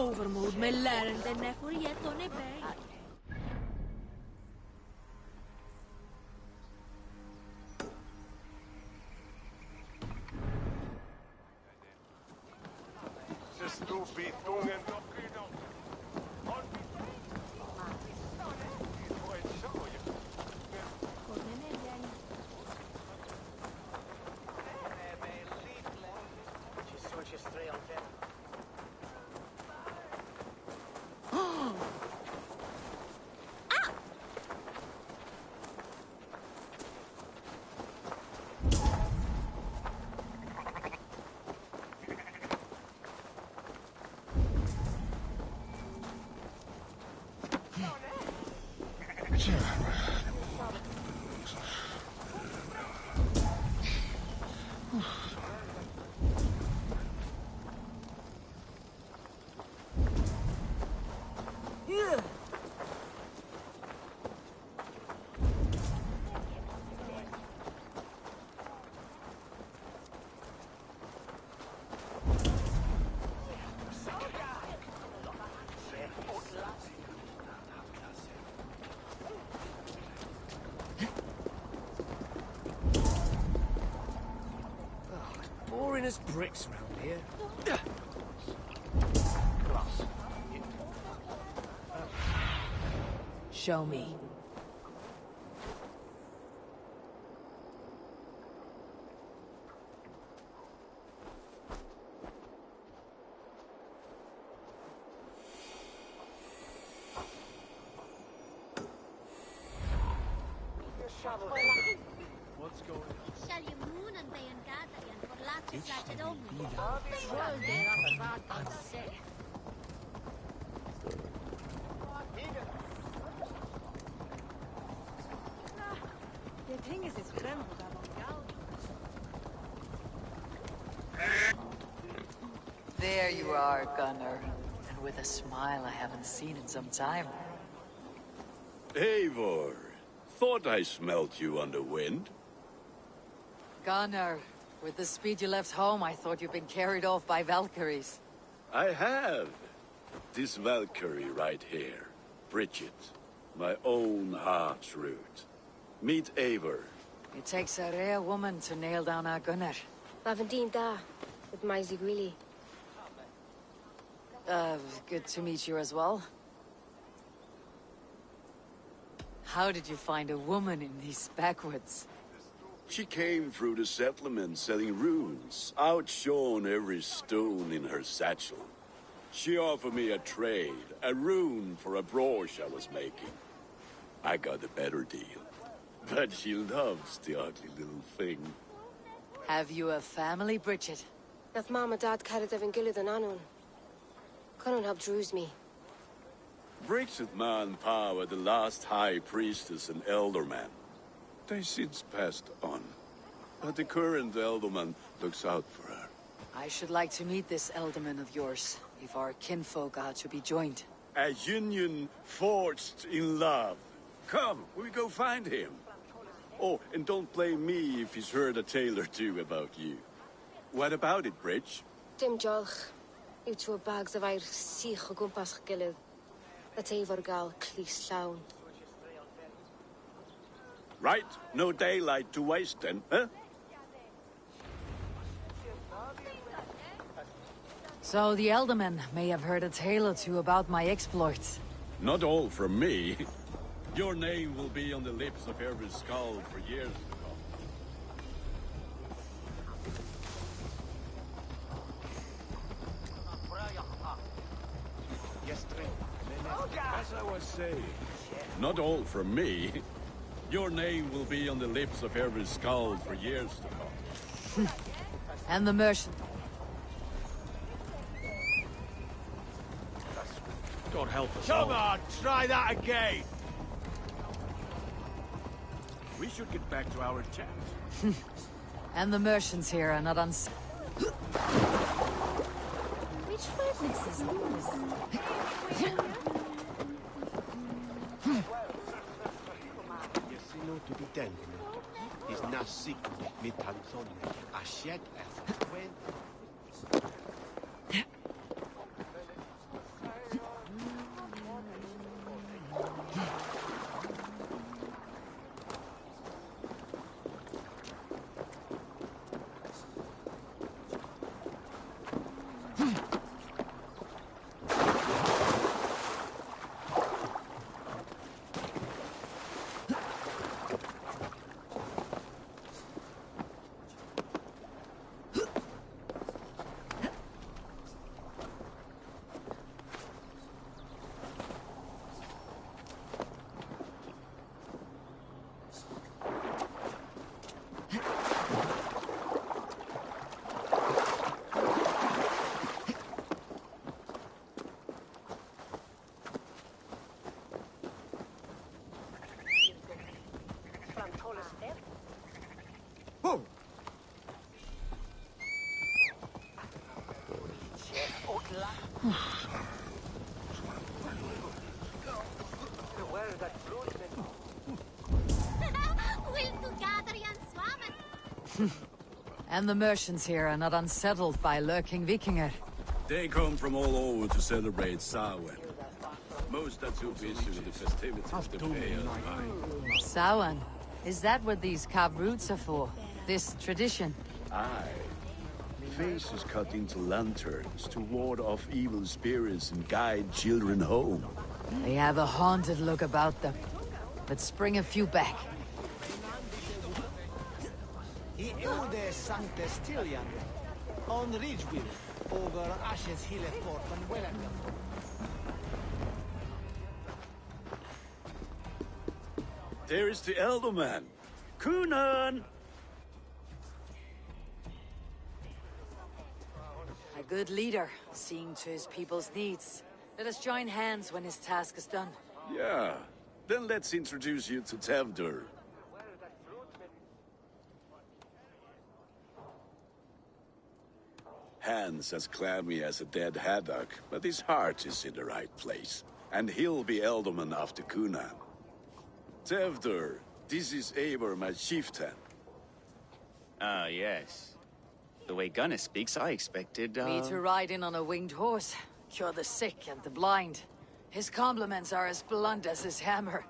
overmoed me leren den ne for yet on e bay. Boring as bricks round here. Show me. What's going on? There you are, Gunnar. And with a smile I haven't seen in some time. Eivor, thought I smelt you on the wind. Gunnar, with the speed you left home, I thought you'd been carried off by Valkyries. I have. This Valkyrie right here. Bridget. My own heart's root. Meet Eivor. It takes a rare woman to nail down our Gunnar. Lavendine da, with Maisie Greeley. Good to meet you as well. How did you find a woman in these backwoods? She came through the settlement selling runes, outshone every stone in her satchel. She offered me a trade, a rune for a brooch I was making. I got a better deal. But she loves the ugly little thing. Have you a family, Bridget? Nath Mom and Dad carried Evan Gillard and Anun. Couldn't help Drews me. Bridget Man Power, the last high priestess and elderman. They since passed on. But the current elderman looks out for her. I should like to meet this elderman of yours, if our kinfolk are to be joined. A union forged in love. Come, we go find him. Oh, and don't blame me if he's heard a tale or two about you. What about it, Bridge? Dim Jolch. You two bags of air sich o gwmpas gilydd. A Eivor gal clis llawn. Right, no daylight to waste then, huh? So the Elderman may have heard a tale or two about my exploits. Not all from me. Your name will be on the lips of every skull for years to come. As I was saying, not all from me. Your name will be on the lips of every skull for years to come. And the merchant. God help us. Come on, try that again! We should get back to our chat. And the merchants here are not Which witness is this? Yesino to be done. Is nasik mit Tanzone. A shed when. Oh! And the merchants here are not unsettled by lurking Vikinger. They come from all over to celebrate Samhain. Most are too busy with the festivities to pay us mind. Samhain? Is that what these carved roots are for? This tradition? Aye. Faces cut into lanterns to ward off evil spirits and guide children home. They have a haunted look about them. Let's bring a few back. He Eude Sancte Stilian on Ridgewheel over Ashes Hillefort and Wellenderford. There is the elder man, Kunan! A good leader, seeing to his people's needs. Let us join hands when his task is done. Yeah, then let's introduce you to Tevdur. Hands as clammy as a dead haddock, but his heart is in the right place. And he'll be Elderman after Kunan. Tevdur, this is Eivor, my chieftain. Ah, yes. The way Gunnar speaks, I expected, Me to ride in on a winged horse, cure the sick and the blind. His compliments are as blunt as his hammer.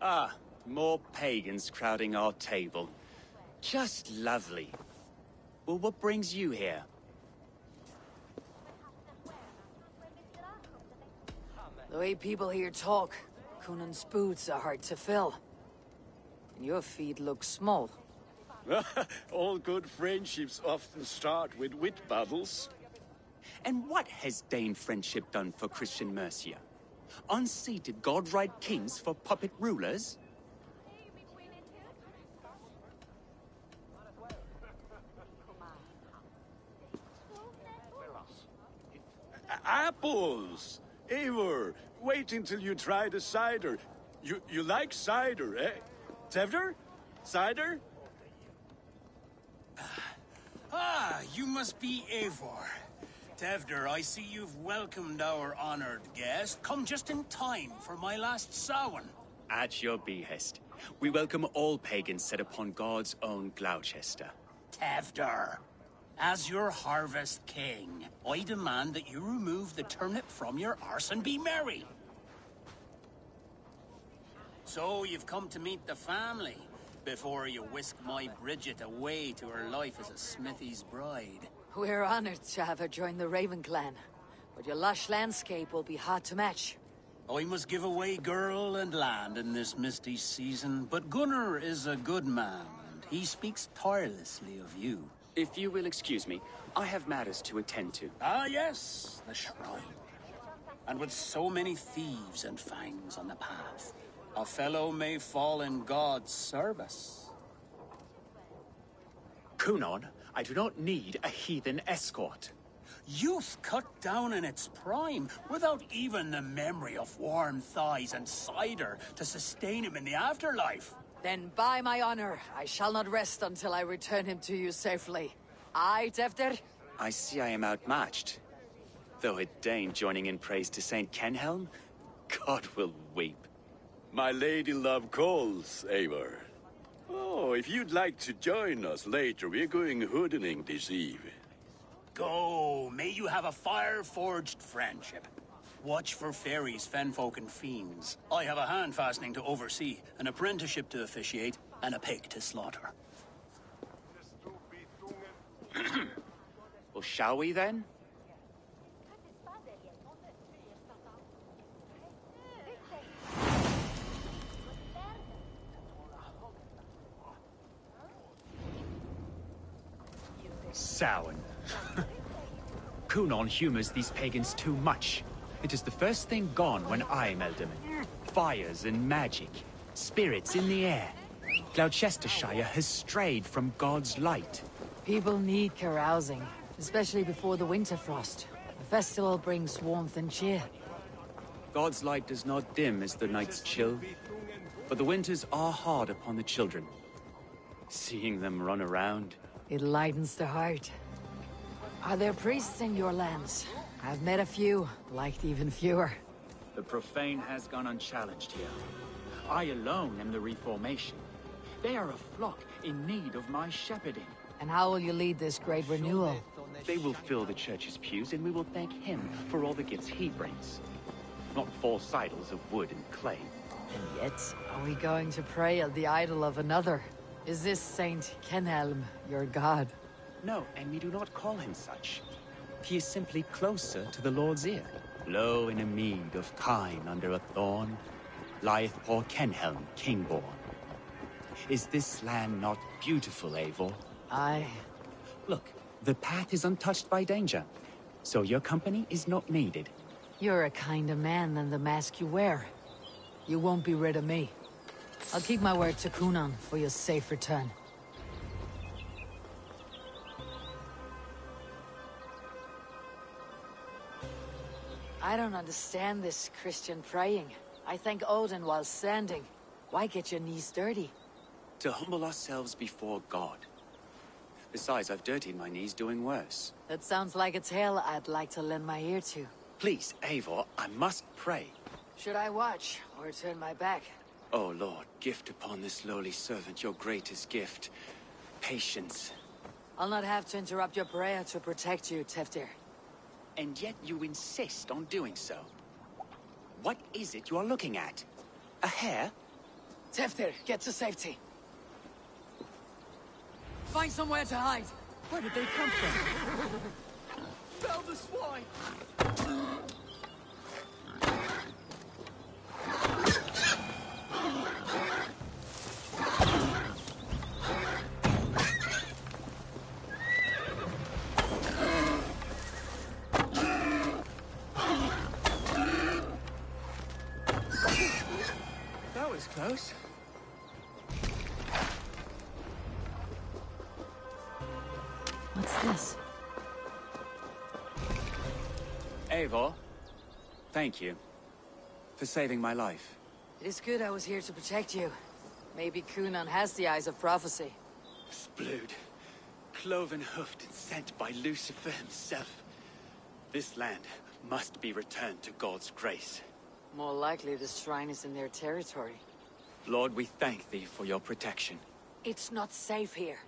Ah, more pagans crowding our table. Just lovely. Well, what brings you here? The way people here talk, Kunan's boots are hard to fill. And your feet look small. All good friendships often start with wit battles. And what has Dane friendship done for Christian Mercia? Unseated god-right kings for puppet rulers? Apples! Eivor, wait until you try the cider. You like cider, eh? Tevdur? Cider? Ah, you must be Eivor. Tevdur, I see you've welcomed our honored guest. Come just in time for my last Samhain. At your behest. We welcome all pagans set upon God's own Gloucester. Tevdur, as your harvest king, I demand that you remove the turnip from your arse and be merry. So you've come to meet the family before you whisk my Bridget away to her life as a smithy's bride. We're honored to have her join the Raven clan, but your lush landscape will be hard to match. I must give away girl and land in this misty season, but Gunnar is a good man, and he speaks tirelessly of you. If you will excuse me, I have matters to attend to. Ah, yes, the shrine. And with so many thieves and fangs on the path, a fellow may fall in God's service. Kunan, I do not need a heathen escort. Youth cut down in its prime, without even the memory of warm thighs and cider to sustain him in the afterlife. Then by my honor, I shall not rest until I return him to you safely. Aye, Tevdur? I see I am outmatched. Though a Dane joining in praise to Saint Kenhelm, God will weep. My lady love calls, Eivor. Oh, if you'd like to join us later, we're going hoodening this eve. Go, may you have a fire-forged friendship. Watch for fairies, fenfolk, and fiends. I have a hand fastening to oversee, an apprenticeship to officiate, and a pig to slaughter. Well, shall we then? Samhain. Kunan humors these pagans too much. It is the first thing gone when I'm Elderman. Fires and magic. Spirits in the air. Gloucestershire has strayed from God's light. People need carousing, especially before the winter frost. The festival brings warmth and cheer. God's light does not dim as the nights chill, but the winters are hard upon the children. Seeing them run around. It lightens the heart. Are there priests in your lands? I've met a few, liked even fewer. The profane has gone unchallenged here. I alone am the reformation. They are a flock in need of my shepherding. And how will you lead this great renewal? They will fill the church's pews, and we will thank him for all the gifts he brings. Not false idols of wood and clay. And yet, are we going to pray at the idol of another? Is this Saint Kenhelm your god? No, and we do not call him such. He is simply closer to the Lord's ear. Lo, in a mead of kine under a thorn, lieth poor Kenhelm, king-born. Is this land not beautiful, Eivor? Aye. Look, the path is untouched by danger, so your company is not needed. You're a kinder man than the mask you wear. You won't be rid of me. I'll keep my word to Kunan for your safe return. I don't understand this Christian praying. I thank Odin while standing. Why get your knees dirty? To humble ourselves before God. Besides, I've dirtied my knees doing worse. That sounds like a tale I'd like to lend my ear to. Please, Eivor, I must pray. Should I watch, or turn my back? Oh Lord, gift upon this lowly servant your greatest gift. Patience. I'll not have to interrupt your prayer to protect you, Teftir. And yet you insist on doing so. What is it you are looking at? A hare? Teftir, get to safety. Find somewhere to hide. Where did they come from? Fell the swine! That was close. What's this? Eivor, thank you for saving my life. It is good I was here to protect you. Maybe Kunan has the eyes of prophecy. Splood, cloven-hoofed and sent by Lucifer himself. This land must be returned to God's grace. More likely the shrine is in their territory. Lord, we thank thee for your protection. It's not safe here.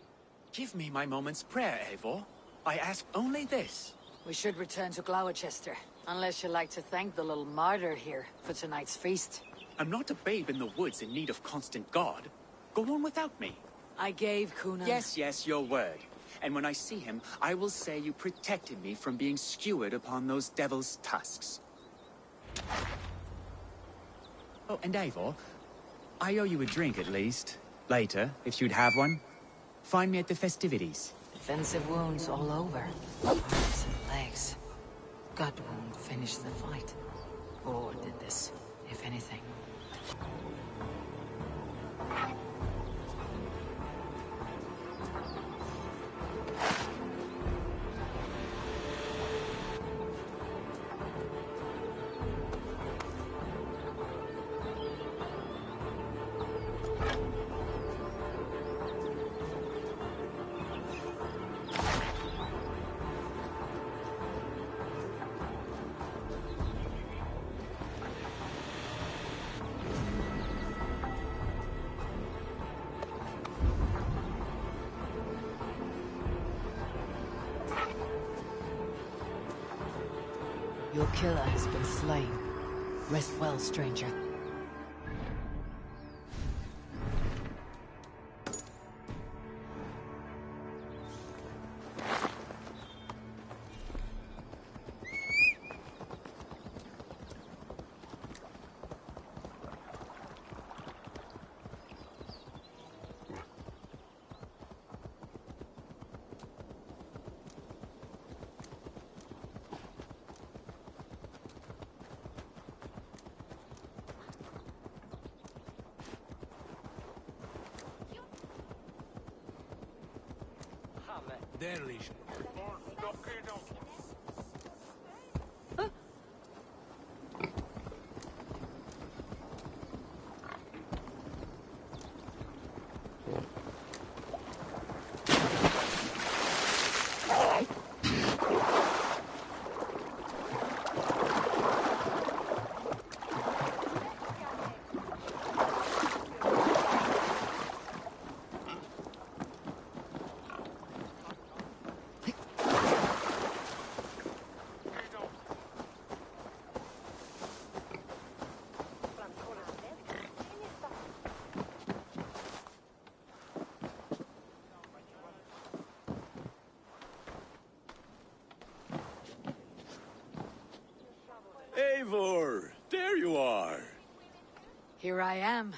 Give me my moment's prayer, Eivor. I ask only this. We should return to Gloucester, unless you'd like to thank the little martyr here for tonight's feast. I'm not a babe in the woods in need of constant guard. Go on without me. I gave Kunan... Yes, your word. And when I see him, I will say you protected me from being skewered upon those devil's tusks. Oh, and Eivor, I owe you a drink at least. Later, if you'd have one. Find me at the festivities. Defensive wounds all over. Arms and legs. Gut wound finished the fight. Or did this, if anything. Your killer has been slain. Rest well, stranger. Here I am.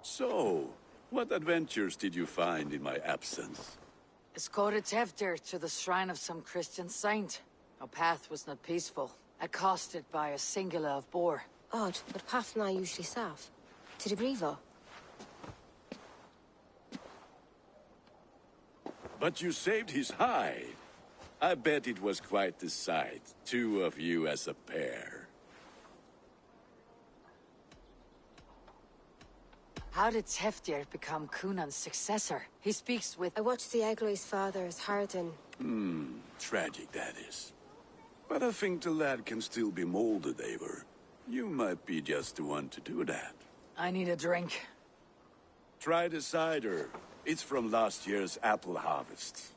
So, what adventures did you find in my absence? Escorted Tefter to the shrine of some Christian saint. Our path was not peaceful, accosted by a singular of boar. Odd, but path na usually safe. To the Grievo. But you saved his hide. I bet it was quite the sight, two of you as a pair. How did Teftir become Cunan's successor? He speaks with... I watched the Egloy's father as Harden. Tragic that is. But I think the lad can still be molded, Eivor. You might be just the one to do that. I need a drink. Try the cider. It's from last year's apple harvest.